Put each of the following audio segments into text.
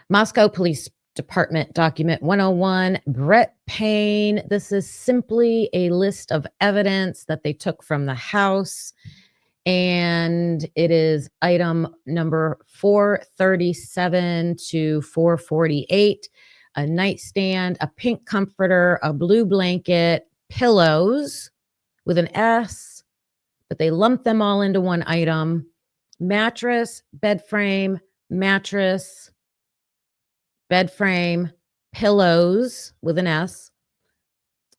Moscow Police Department Document 101, Brett Payne. This is simply a list of evidence that they took from the house, and it is item number 437 to 448, a nightstand, a pink comforter, a blue blanket, pillows with an S, but they lumped them all into one item: mattress, bed frame, mattress, bed frame, pillows with an S,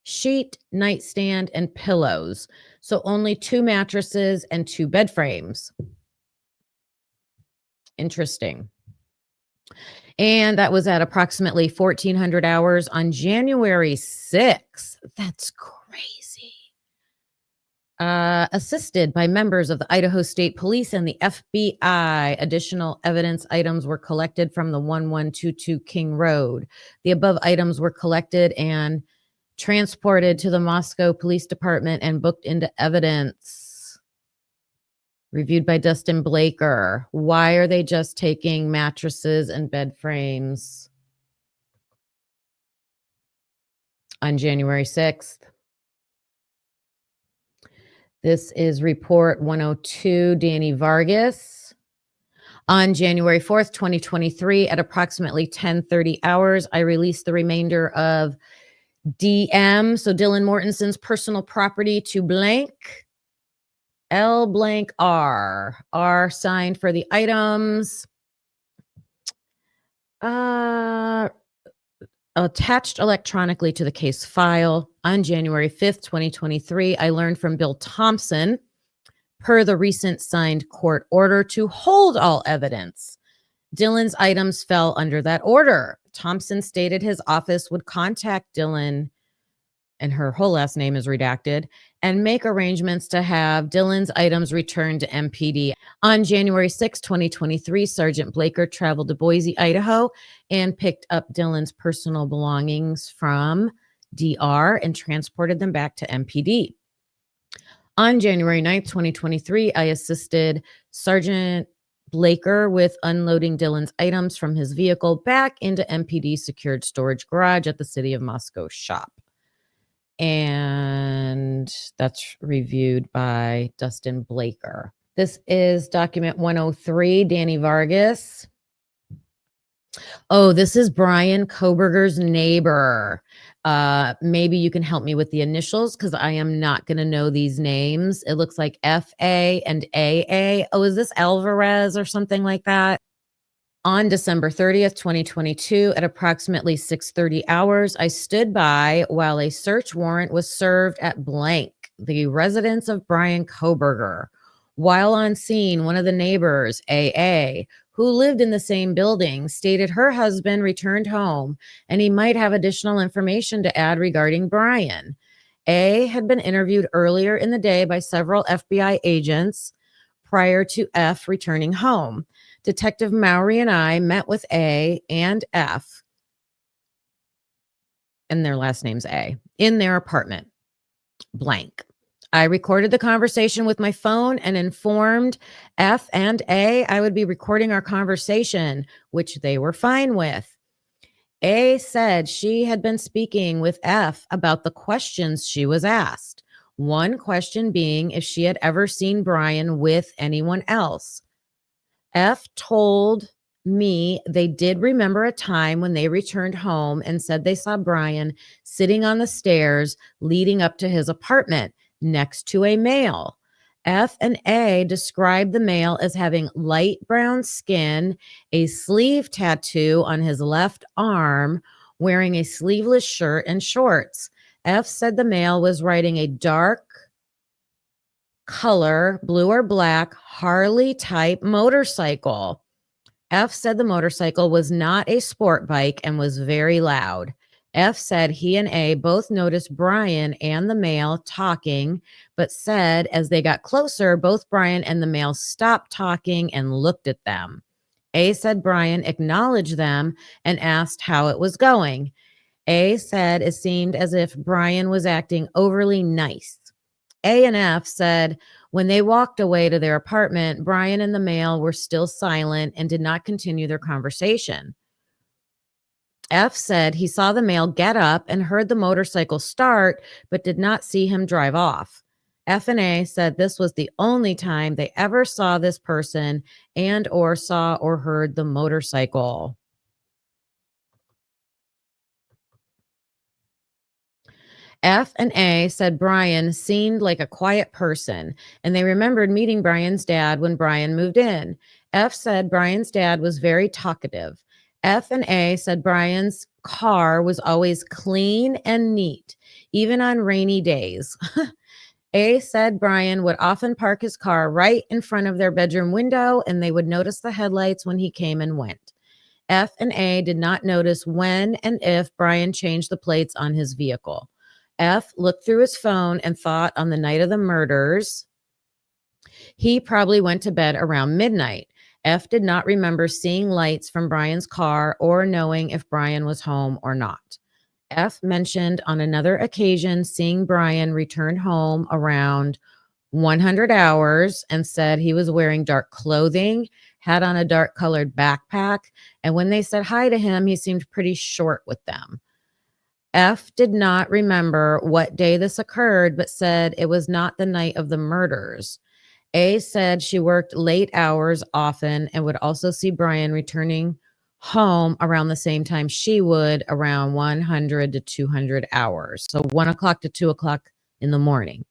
sheet, nightstand, and pillows. So only 2 mattresses and 2 bed frames. Interesting. And that was at approximately 1400 hours on January 6th. That's crazy. Assisted by members of the Idaho State Police and the FBI, additional evidence items were collected from the 1122 King Road. The above items were collected and transported to the Moscow Police Department and booked into evidence. Reviewed by Dustin Blaker. Why are they just taking mattresses and bed frames on January 6th? This is report 102, Danny Vargas. On January 4th, 2023, at approximately 10:30 hours, I released the remainder of DM, so Dylan Mortenson's personal property, to blank, L blank R. R signed for the items. Attached electronically to the case file. On January 5th, 2023, I learned from Bill Thompson, per the recent signed court order, to hold all evidence. Dylan's items fell under that order. Thompson stated his office would contact Dylan, and her whole last name is redacted, and make arrangements to have Dylan's items returned to MPD. On January 6, 2023, Sergeant Blaker traveled to Boise, Idaho, and picked up Dylan's personal belongings from DR and transported them back to MPD. On January 9th, 2023, I assisted Sergeant Blaker with unloading Dylan's items from his vehicle back into MPD secured storage garage at the City of Moscow shop. And that's reviewed by Dustin Blaker. This is document 103, Danny Vargas. Oh, this is Brian Kohberger's neighbor. Maybe you can help me with the initials because I am not going to know these names. It looks like FA and AA. Oh, is this Alvarez or something like that? On December 30th, 2022, at approximately 6:30 hours, I stood by while a search warrant was served at blank, the residence of Brian Kohberger. While on scene, one of the neighbors, AA, who lived in the same building, stated her husband returned home and he might have additional information to add regarding Brian. A had been interviewed earlier in the day by several FBI agents prior to F returning home. Detective Mowry and I met with A and F, and their last name's A, in their apartment, blank. I recorded the conversation with my phone and informed F and A I would be recording our conversation, which they were fine with. A said she had been speaking with F about the questions she was asked. One question being if she had ever seen Brian with anyone else. F told me they did remember a time when they returned home and said they saw Brian sitting on the stairs leading up to his apartment next to a male. F and A described the male as having light brown skin, a sleeve tattoo on his left arm, wearing a sleeveless shirt and shorts. F said the male was riding a dark color, blue or black, Harley type motorcycle. F said the motorcycle was not a sport bike and was very loud. F said he and A both noticed Brian and the male talking, but said as they got closer, both Brian and the male stopped talking and looked at them. A said Brian acknowledged them and asked how it was going. A said it seemed as if Brian was acting overly nice. A and F said when they walked away to their apartment, Brian and the male were still silent and did not continue their conversation. F said he saw the male get up and heard the motorcycle start, but did not see him drive off. F and A said this was the only time they ever saw this person and or saw or heard the motorcycle. F and A said Brian seemed like a quiet person, and they remembered meeting Brian's dad when Brian moved in. F said Brian's dad was very talkative. F and A said Brian's car was always clean and neat, even on rainy days. A said Brian would often park his car right in front of their bedroom window, and they would notice the headlights when he came and went. F and A did not notice when and if Brian changed the plates on his vehicle. F looked through his phone and thought on the night of the murders, he probably went to bed around midnight. F did not remember seeing lights from Brian's car or knowing if Brian was home or not. F mentioned on another occasion seeing Brian return home around 100 hours and said he was wearing dark clothing, had on a dark colored backpack, and when they said hi to him, he seemed pretty short with them. F did not remember what day this occurred, but said it was not the night of the murders. A said she worked late hours often and would also see Brian returning home around the same time she would, around 100 to 200 hours. So 1 o'clock to 2 o'clock in the morning.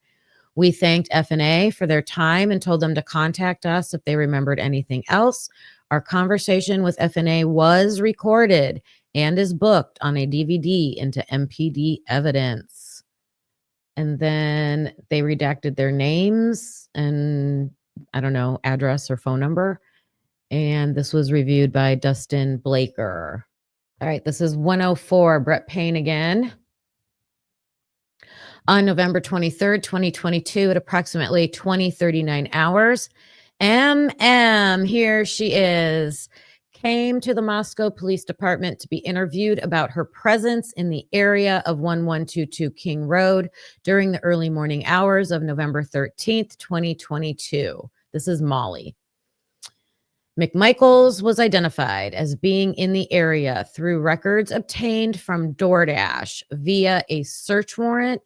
We thanked F&A for their time and told them to contact us if they remembered anything else. Our conversation with F&A was recorded and is booked on a DVD into MPD evidence. And then they redacted their names and, I don't know, address or phone number. And this was reviewed by Dustin Blaker. All right, this is 104, Brett Payne again. On November 23rd, 2022, at approximately 20:39 hours, MM, here she is, came to the Moscow Police Department to be interviewed about her presence in the area of 1122 King Road during the early morning hours of November 13th, 2022. This is Molly. McMichaels was identified as being in the area through records obtained from DoorDash via a search warrant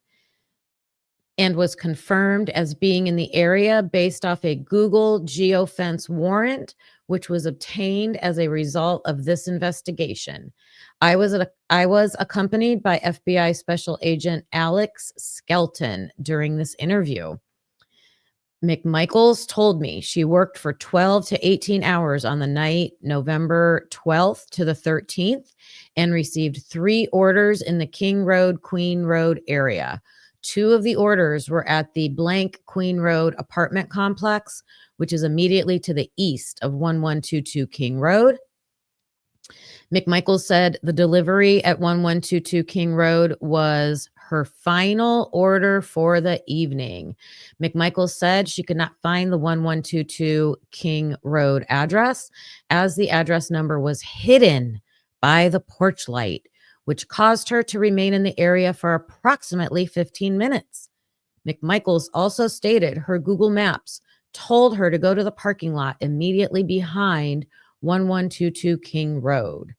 and was confirmed as being in the area based off a Google geofence warrant, which was obtained as a result of this investigation. I was accompanied by FBI Special Agent Alex Skelton during this interview. McMichaels told me she worked for 12 to 18 hours on the night November 12th to the 13th and received 3 orders in the King Road, Queen Road area. 2 of the orders were at the blank Queen Road apartment complex, which is immediately to the east of 1122 King Road. McMichaels said the delivery at 1122 King Road was her final order for the evening. McMichaels said she could not find the 1122 King Road address as the address number was hidden by the porch light, which caused her to remain in the area for approximately 15 minutes. McMichaels also stated her Google Maps told her to go to the parking lot immediately behind 1122 King Road.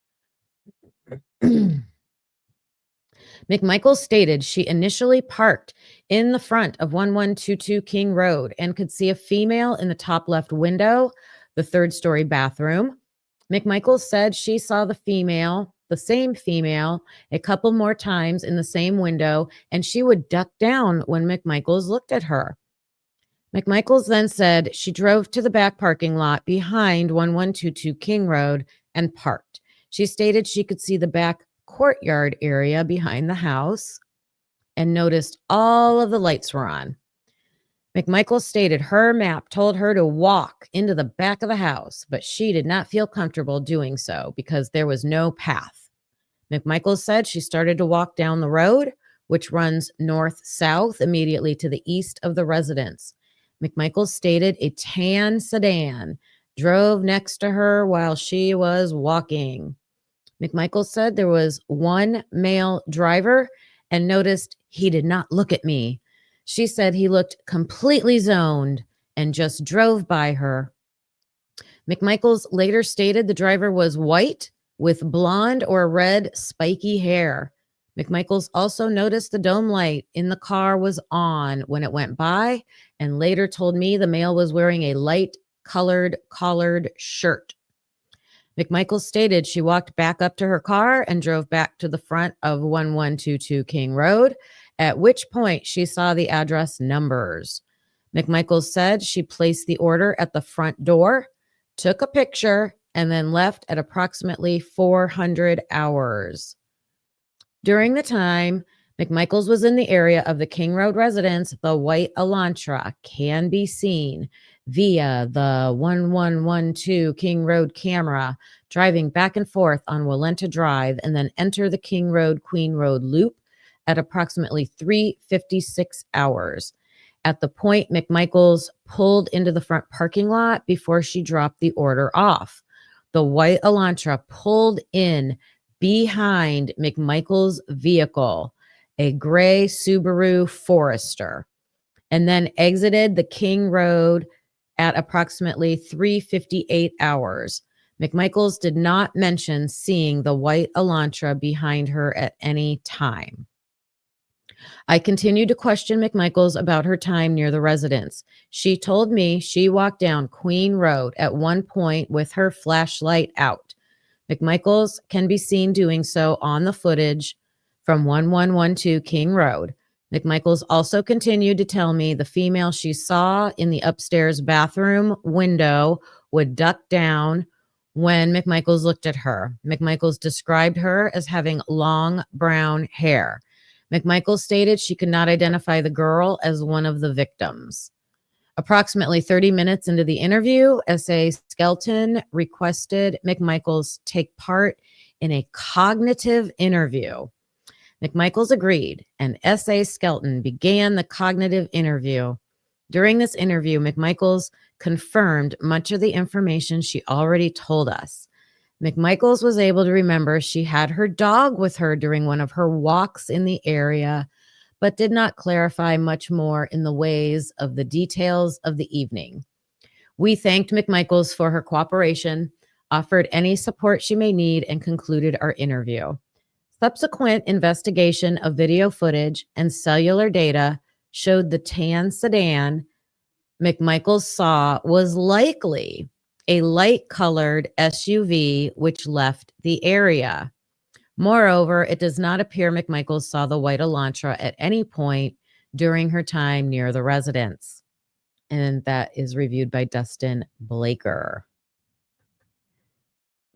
McMichaels stated she initially parked in the front of 1122 King Road and could see a female in the top left window, the 3rd-story bathroom. McMichaels said she saw the same female, a couple more times in the same window, and she would duck down when McMichaels looked at her. McMichaels then said she drove to the back parking lot behind 1122 King Road and parked. She stated she could see the back courtyard area behind the house and noticed all of the lights were on. McMichaels stated her map told her to walk into the back of the house, but she did not feel comfortable doing so because there was no path. McMichaels said she started to walk down the road, which runs north-south immediately to the east of the residence. McMichaels stated a tan sedan drove next to her while she was walking. McMichaels said there was one male driver and noticed he did not look at me. She said he looked completely zoned and just drove by her. McMichaels later stated the driver was white with blonde or red spiky hair. McMichaels also noticed the dome light in the car was on when it went by and later told me the male was wearing a light colored collared shirt. McMichaels stated she walked back up to her car and drove back to the front of 1122 King Road, at which point she saw the address numbers. McMichaels said she placed the order at the front door, took a picture, and then left at approximately 400 hours. During the time McMichaels was in the area of the King Road residence, the white Elantra can be seen via the 1112 King Road camera, driving back and forth on Walenta Drive and then enter the King Road Queen Road loop at approximately 3:56 hours. At the point McMichaels pulled into the front parking lot before she dropped the order off, the white Elantra pulled in behind McMichaels' vehicle, a gray Subaru Forester, and then exited the King Road at approximately 3:58 hours. McMichaels did not mention seeing the white Elantra behind her at any time. I continued to question McMichaels about her time near the residence. She told me she walked down Queen Road at one point with her flashlight out. McMichaels can be seen doing so on the footage from 1112 King Road. McMichaels also continued to tell me the female she saw in the upstairs bathroom window would duck down when McMichaels looked at her. McMichaels described her as having long brown hair. McMichaels stated she could not identify the girl as one of the victims. Approximately 30 minutes into the interview, S.A. Skelton requested McMichaels take part in a cognitive interview. McMichaels agreed, and S.A. Skelton began the cognitive interview. During this interview, McMichaels confirmed much of the information she already told us. McMichaels was able to remember she had her dog with her during one of her walks in the area, but did not clarify much more in the ways of the details of the evening. We thanked McMichaels for her cooperation, offered any support she may need, and concluded our interview. Subsequent investigation of video footage and cellular data showed the tan sedan McMichaels saw was likely a light-colored SUV which left the area. Moreover, it does not appear McMichaels saw the white Elantra at any point during her time near the residence. And that is reviewed by Dustin Blaker.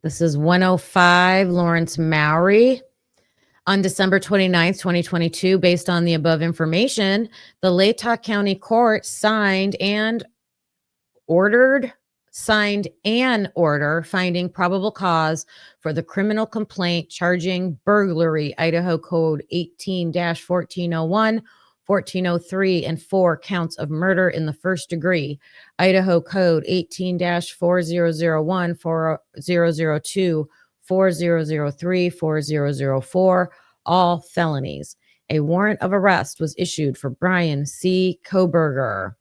This is 105 Lawrence Mowry. On December 29th, 2022, based on the above information, the Latah County Court signed an order finding probable cause for the criminal complaint charging burglary, Idaho Code 18-1401, 1403, and 4 counts of murder in the first degree, Idaho Code 18-4001, 4002, 4003, 4004, all felonies. A warrant of arrest was issued for Bryan C. Kohberger.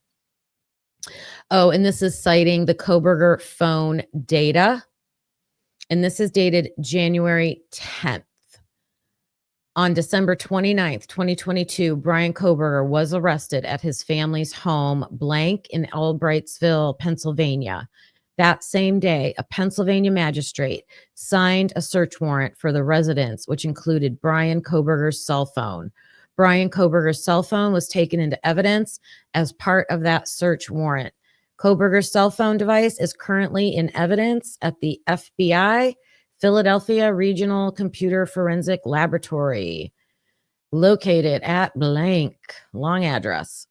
Oh, and this is citing the Kohberger phone data. And this is dated January 10th. On December 29th, 2022, Bryan Kohberger was arrested at his family's home, blank, in Albrightsville, Pennsylvania. That same day, a Pennsylvania magistrate signed a search warrant for the residence, which included Bryan Kohberger's cell phone. Bryan Kohberger's cell phone was taken into evidence as part of that search warrant. Kohberger's cell phone device is currently in evidence at the FBI Philadelphia Regional Computer Forensic Laboratory, located at blank, long address.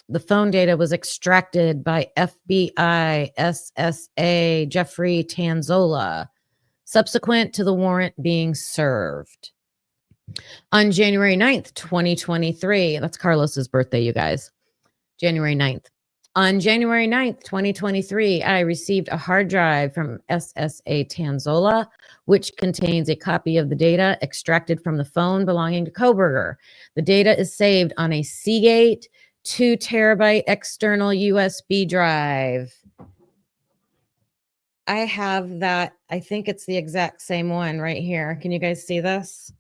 The phone data was extracted by FBI SSA Jeffrey Tanzola, subsequent to the warrant being served. On January 9th, 2023, that's Carlos's birthday, you guys, January 9th. On January 9th, 2023, I received a hard drive from SSA Tanzola, which contains a copy of the data extracted from the phone belonging to Kohberger. The data is saved on a Seagate 2 terabyte external USB drive. I have that. I think it's the exact same one right here. Can you guys see this?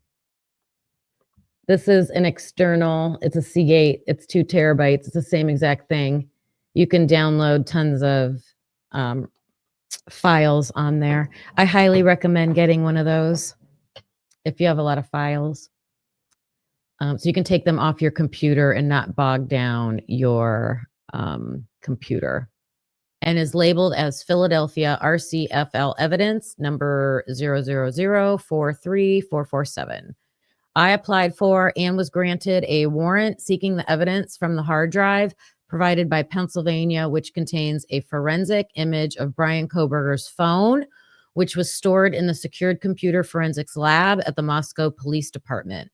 This is an external, it's a Seagate, it's 2 terabytes, it's the same exact thing. You can download tons of files on there. I highly recommend getting one of those if you have a lot of files. So you can take them off your computer and not bog down your computer. And is labeled as Philadelphia RCFL evidence number 000-43447. I applied for and was granted a warrant seeking the evidence from the hard drive provided by Pennsylvania, which contains a forensic image of Bryan Kohberger's phone, which was stored in the secured computer forensics lab at the Moscow Police Department.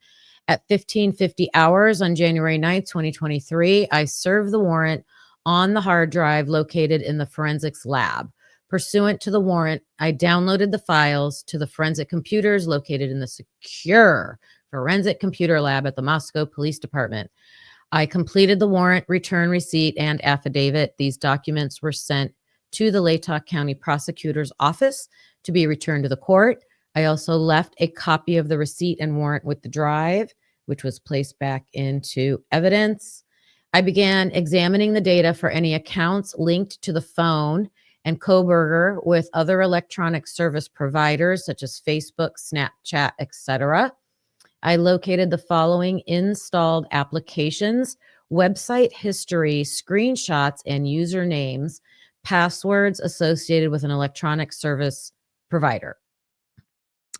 At 15:50 hours on January 9th, 2023, I served the warrant on the hard drive located in the forensics lab. Pursuant to the warrant, I downloaded the files to the forensic computers located in the secure forensic computer lab at the Moscow Police Department. I completed the warrant, return receipt, and affidavit. These documents were sent to the Latah County Prosecutor's Office to be returned to the court. I also left a copy of the receipt and warrant with the drive, which was placed back into evidence. I began examining the data for any accounts linked to the phone and Kohberger with other electronic service providers such as Facebook, Snapchat, etc. I located the following installed applications: website history, screenshots, and usernames, passwords associated with an electronic service provider.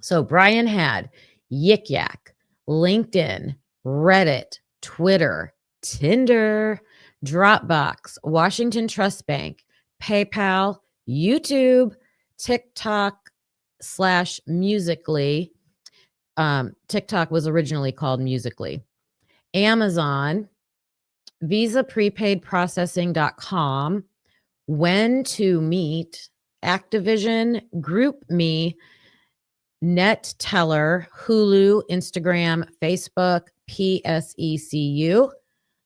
So Bryan had Yik Yak, LinkedIn, Reddit, Twitter, Tinder, Dropbox, Washington Trust Bank, PayPal, YouTube, TikTok / Musically. TikTok was originally called Musically. Amazon, Visa Prepaid Processing.com, When to Meet, Activision, GroupMe, NetTeller, Hulu, Instagram, Facebook, PSECU,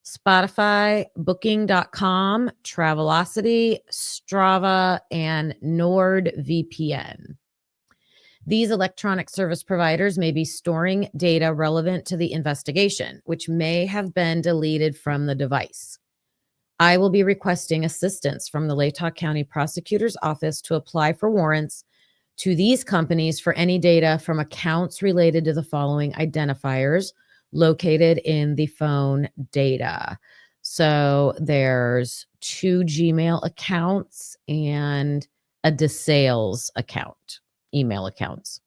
Spotify, Booking.com, Travelocity, Strava, and NordVPN. These electronic service providers may be storing data relevant to the investigation, which may have been deleted from the device. I will be requesting assistance from the Latah County Prosecutor's Office to apply for warrants to these companies for any data from accounts related to the following identifiers located in the phone data. So there's 2 Gmail accounts and a DeSales account, email accounts.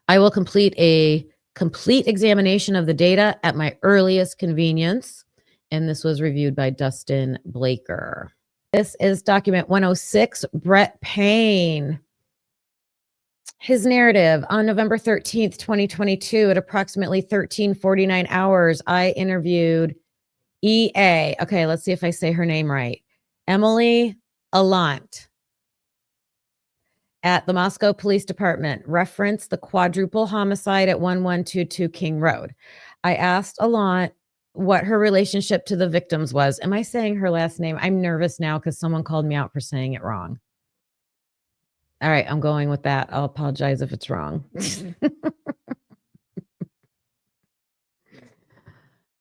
I will complete a complete examination of the data at my earliest convenience. And this was reviewed by Dustin Blaker. This is document 106, Brett Payne. His narrative: on November 13th, 2022, at approximately 13:49 hours, I interviewed EA. Okay, let's see if I say her name right. Emily Allant at the Moscow Police Department. Reference the quadruple homicide at 1122 King Road. I asked Allant what her relationship to the victims was. Am I saying her last name? I'm nervous now because someone called me out for saying it wrong. All right, I'm going with that. I'll apologize if it's wrong.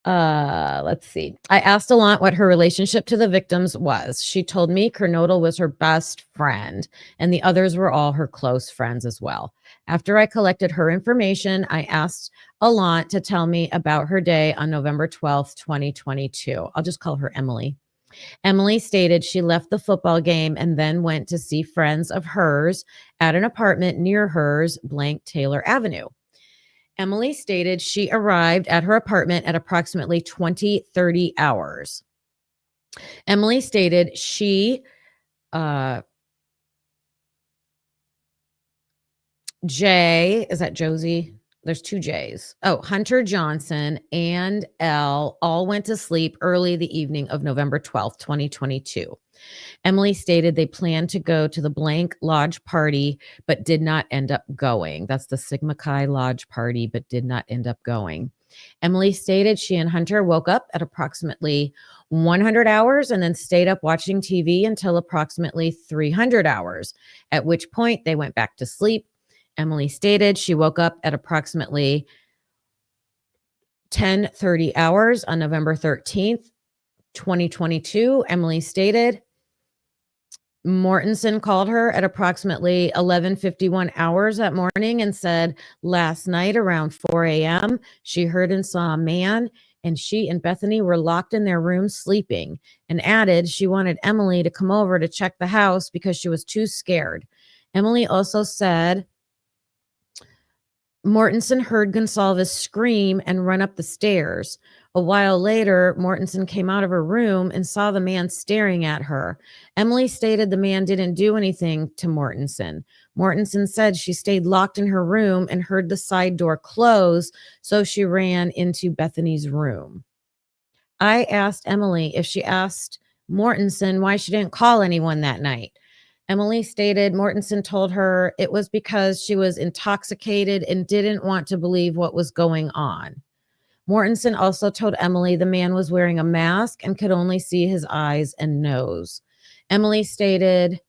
Let's see. I asked Allant what her relationship to the victims was. She told me Kernodle was her best friend, and the others were all her close friends as well. After I collected her information, I asked Allant to tell me about her day on November 12th, 2022. I'll just call her Emily. Emily stated she left the football game and then went to see friends of hers at an apartment near hers, blank Taylor Avenue. Emily stated she arrived at her apartment at approximately 20:30 hours. Emily stated she, Jay, is that Josie? There's 2 J's. Oh, Hunter Johnson and Elle all went to sleep early the evening of November 12th, 2022. Emily stated they planned to go to the blank lodge party, but did not end up going. That's the Sigma Chi lodge party, but did not end up going. Emily stated she and Hunter woke up at approximately 100 hours and then stayed up watching TV until approximately 300 hours, at which point they went back to sleep. Emily stated she woke up at approximately 10:30 hours on November 13th, 2022. Emily stated Mortensen called her at approximately 11:51 hours that morning and said last night around 4 a.m. she heard and saw a man, and she and Bethany were locked in their room sleeping, and added she wanted Emily to come over to check the house because she was too scared. Emily also said Mortensen heard Gonsalves scream and run up the stairs. A while later, Mortensen came out of her room and saw the man staring at her. Emily stated the man didn't do anything to Mortensen. Mortensen said she stayed locked in her room and heard the side door close, so she ran into Bethany's room. I asked Emily if she asked Mortensen why she didn't call anyone that night. Emily stated Mortensen told her it was because she was intoxicated and didn't want to believe what was going on. Mortensen also told Emily the man was wearing a mask and could only see his eyes and nose. Emily stated,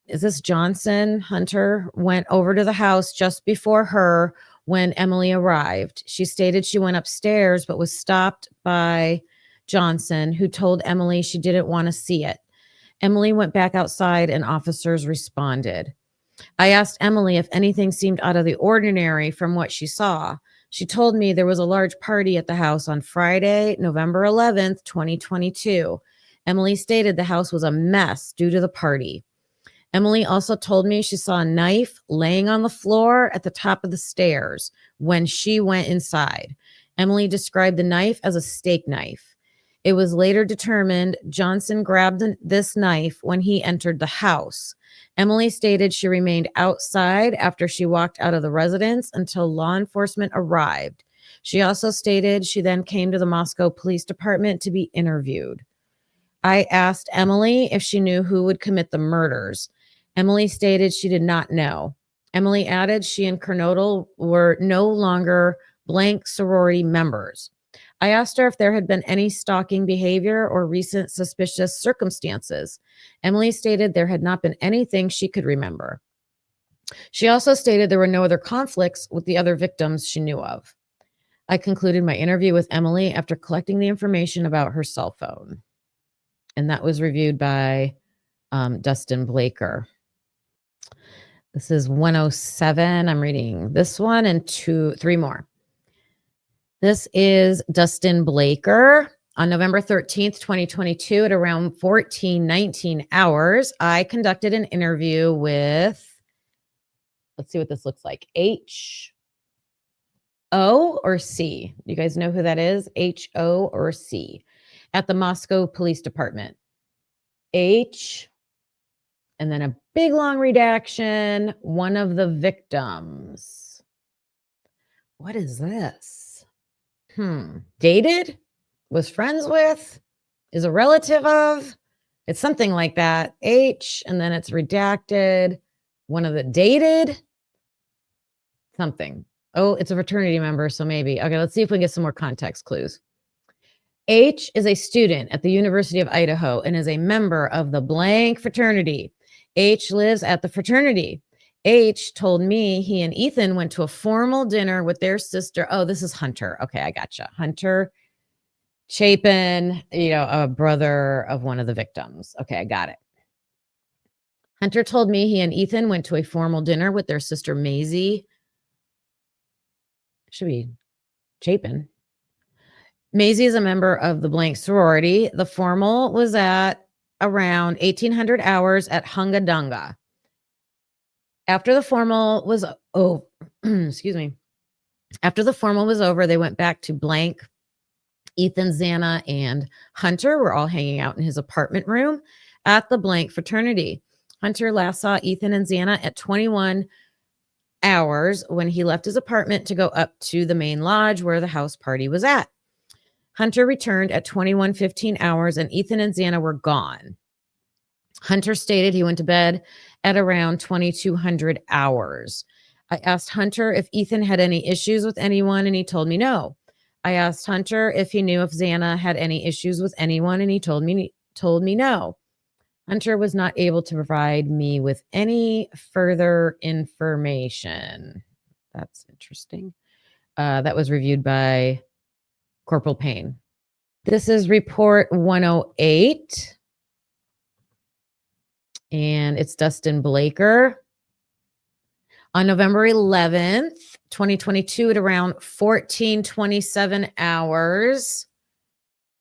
is this Johnson? Hunter went over to the house just before her when Emily arrived. She stated she went upstairs but was stopped by Johnson, who told Emily she didn't want to see it. Emily went back outside and officers responded. I asked Emily if anything seemed out of the ordinary from what she saw. She told me there was a large party at the house on Friday, November 11th, 2022. Emily stated the house was a mess due to the party. Emily also told me she saw a knife laying on the floor at the top of the stairs when she went inside. Emily described the knife as a steak knife. It was later determined Johnson grabbed this knife when he entered the house. Emily stated she remained outside after she walked out of the residence until law enforcement arrived. She also stated she then came to the Moscow Police Department to be interviewed. I asked Emily if she knew who would commit the murders. Emily stated she did not know. Emily added she and Kernodle were no longer blank sorority members. I asked her if there had been any stalking behavior or recent suspicious circumstances. Emily stated there had not been anything she could remember. She also stated there were no other conflicts with the other victims she knew of. I concluded my interview with Emily after collecting the information about her cell phone. And that was reviewed by Dustin Blaker. This is 107. I'm reading this one and three more. This is Dustin Blaker. On November 13th, 2022, at around 14:19 hours, I conducted an interview with, let's see what this looks like, H-O or C? You guys know who that is? H-O or C? At the Moscow Police Department. H, and then a big long redaction, one of the victims. What is this? Dated? Was friends with? Is a relative of? It's something like that. H, and then it's redacted. One of the dated? Something. Oh, it's a fraternity member, so maybe. Okay, let's see if we can get some more context clues. H is a student at the University of Idaho and is a member of the blank fraternity. H lives at the fraternity. H told me he and Ethan went to a formal dinner with their sister. Oh, this is Hunter. Okay, I gotcha. Hunter Chapin, a brother of one of the victims. Okay, I got it. Hunter told me he and Ethan went to a formal dinner with their sister Maisie. Should be Chapin. Maisie is a member of the blank sorority. The formal was at around 1800 hours at Hunga Dunga. After the formal was After the formal was over, they went back to blank. Ethan, Xana, and Hunter were all hanging out in his apartment room at the blank fraternity. Hunter last saw Ethan and Xana at 21 hours when he left his apartment to go up to the main lodge where the house party was at. Hunter returned at 21:15 hours and Ethan and Xana were gone. Hunter stated he went to bed at around 2200 hours. I asked Hunter if Ethan had any issues with anyone, and he told me no. I asked Hunter if he knew if Xana had any issues with anyone, and he told me no. Hunter was not able to provide me with any further information. That's interesting. That was reviewed by Corporal Payne. This is report 108, and it's Dustin Blaker. On November 11th, 2022, at around 14:27 hours,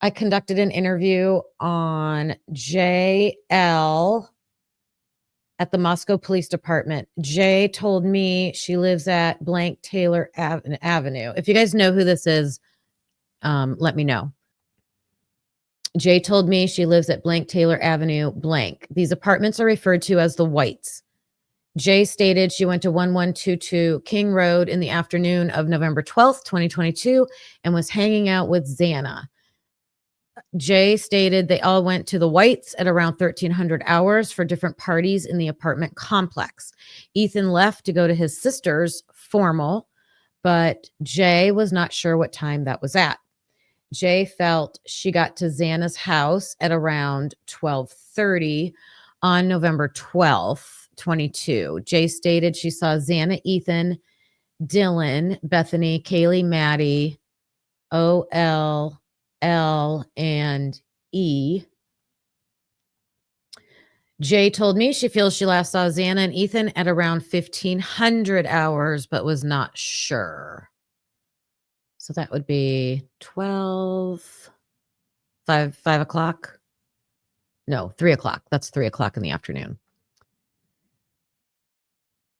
I conducted an interview on JL at the Moscow Police Department. Jay told me she lives at blank Taylor Avenue. If you guys know who this is, let me know. Jay told me she lives at blank Taylor Avenue blank. These apartments are referred to as the Whites. Jay stated she went to 1122 King Road in the afternoon of November 12th, 2022, and was hanging out with Xana. Jay stated they all went to the Whites at around 1300 hours for different parties in the apartment complex. Ethan left to go to his sister's formal, but Jay was not sure what time that was at. Jay felt she got to Xana's house at around 12:30 on November 12th, 22. Jay stated she saw Xana, Ethan, Dylan, Bethany, Kaylee, Maddie, OL, L, and E. Jay told me she feels she last saw Xana and Ethan at around 1500 hours, but was not sure. So that would be 5 o'clock. No, 3 o'clock. That's 3 o'clock in the afternoon.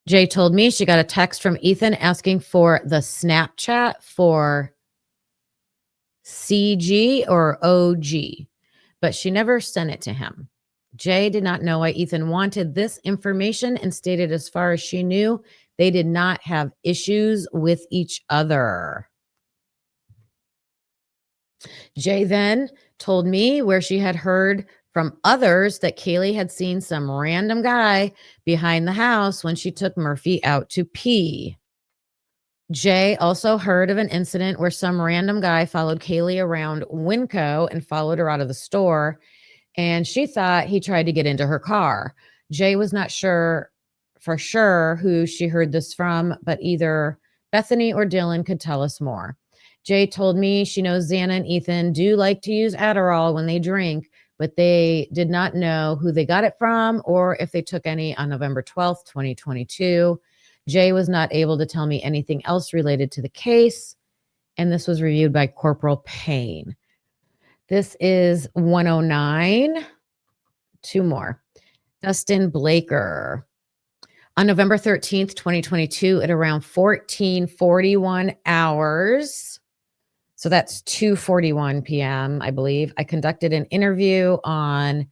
Jay told me she got a text from Ethan asking for the Snapchat for CG or OG, but she never sent it to him. Jay did not know why Ethan wanted this information and stated as far as she knew, they did not have issues with each other. Jay then told me where she had heard from others that Kaylee had seen some random guy behind the house when she took Murphy out to pee. Jay also heard of an incident where some random guy followed Kaylee around Winco and followed her out of the store, and she thought he tried to get into her car. Jay was not sure for sure who she heard this from, but either Bethany or Dylan could tell us more. Jay told me she knows Xana and Ethan do like to use Adderall when they drink, but they did not know who they got it from or if they took any on November 12th, 2022. Jay was not able to tell me anything else related to the case, and this was reviewed by Corporal Payne. This is 109. Two more. Dustin Blaker. On November 13th, 2022, at around 14:41 hours, so that's 2:41 p.m., I believe, I conducted an interview on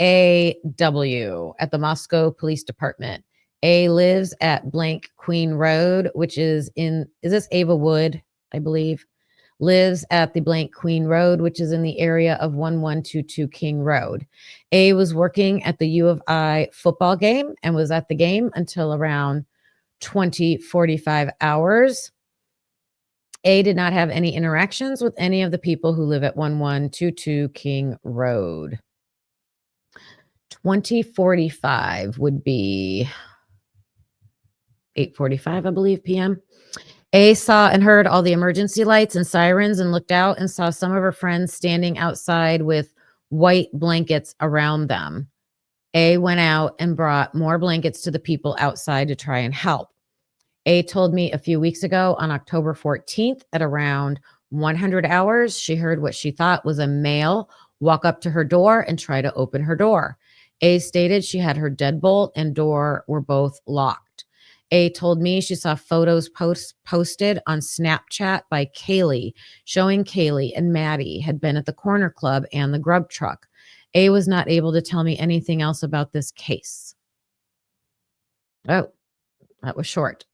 AW at the Moscow Police Department. A lives at blank Queen Road, which is this Ava Wood, I believe, lives at the blank Queen Road, which is in the area of 1122 King Road. A was working at the U of I football game and was at the game until around 20:45 hours. A did not have any interactions with any of the people who live at 1122 King Road. 20:45 would be 8:45, I believe, p.m. A saw and heard all the emergency lights and sirens and looked out and saw some of her friends standing outside with white blankets around them. A went out and brought more blankets to the people outside to try and help. A told me a few weeks ago on October 14th at around 100 hours, she heard what she thought was a male walk up to her door and try to open her door. A stated she had her deadbolt and door were both locked. A told me she saw photos posted on Snapchat by Kaylee, showing Kaylee and Maddie had been at the corner club and the grub truck. A was not able to tell me anything else about this case. Oh, that was short.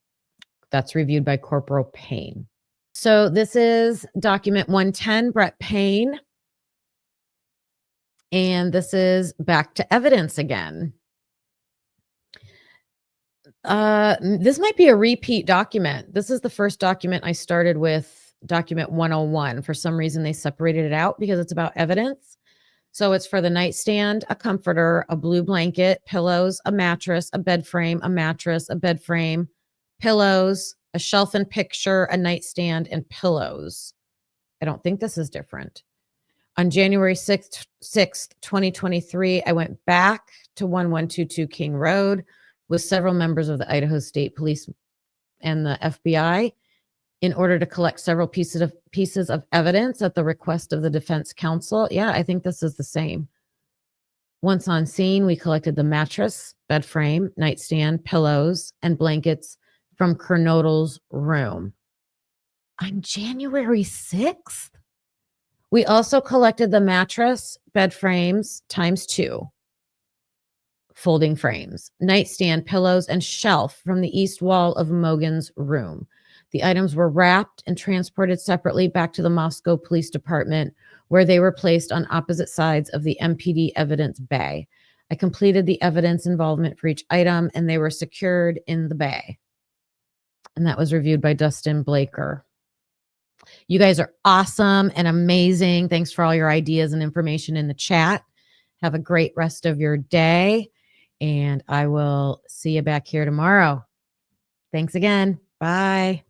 That's reviewed by Corporal Payne. So this is document 110, Brett Payne. And this is back to evidence again. This might be a repeat document. This is the first document I started with, document 101. For some reason, they separated it out because it's about evidence. So it's for the nightstand, a comforter, a blue blanket, pillows, a mattress, a bed frame, a mattress, a bed frame, pillows, a shelf and picture, a nightstand, and pillows. I don't think this is different. On January 6th, 2023, I went back to 1122 King Road with several members of the Idaho State Police and the FBI in order to collect several pieces of evidence at the request of the defense counsel. Yeah, I think this is the same. Once on scene, we collected the mattress, bed frame, nightstand, pillows, and blankets from Kernodle's room. On January 6th, we also collected the mattress, bed frames ×2, folding frames, nightstand, pillows, and shelf from the east wall of Mogan's room. The items were wrapped and transported separately back to the Moscow Police Department, where they were placed on opposite sides of the MPD evidence bay. I completed the evidence involvement for each item, and they were secured in the bay. And that was reviewed by Dustin Blaker. You guys are awesome and amazing. Thanks for all your ideas and information in the chat. Have a great rest of your day, and I will see you back here tomorrow. Thanks again. Bye.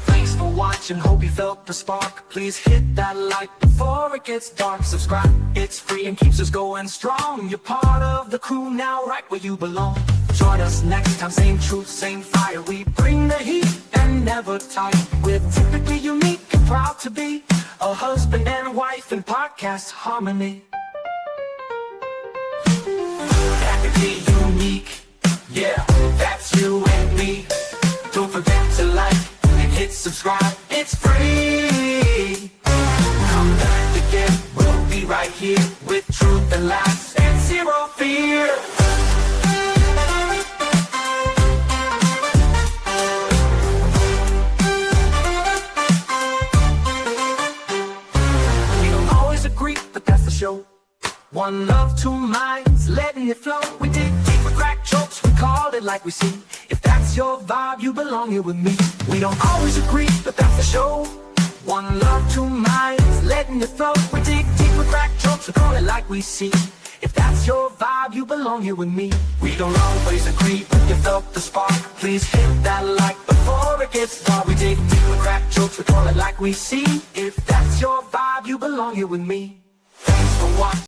Thanks for watching. Hope you felt the spark. Please hit that like before it gets dark. Subscribe. It's free and keeps us going strong. You're part of the crew now, right where you belong. Join us next time. Same truth, same fire. We bring the heat and never tire. We're typically unique and proud to be a husband and wife in podcast harmony. Practically unique. Yeah, that's you and me. Don't forget to like and hit subscribe. It's free. Come back again. We'll be right here with truth and laughs and zero fear. Show. One love, two minds, letting it flow. We dig deep with crack jokes, we called it like we see. If that's your vibe, you belong here with me. We don't always agree, but that's the show. One love, two minds, letting it flow. We dig deep with crack jokes, we call it like we see. If that's your vibe, you belong here with me. We don't always agree, but you felt the spark. Please hit that like before it gets dark. We dig deep with crack jokes, we call it like we see. If that's your vibe, you belong here with me. Thanks for watching.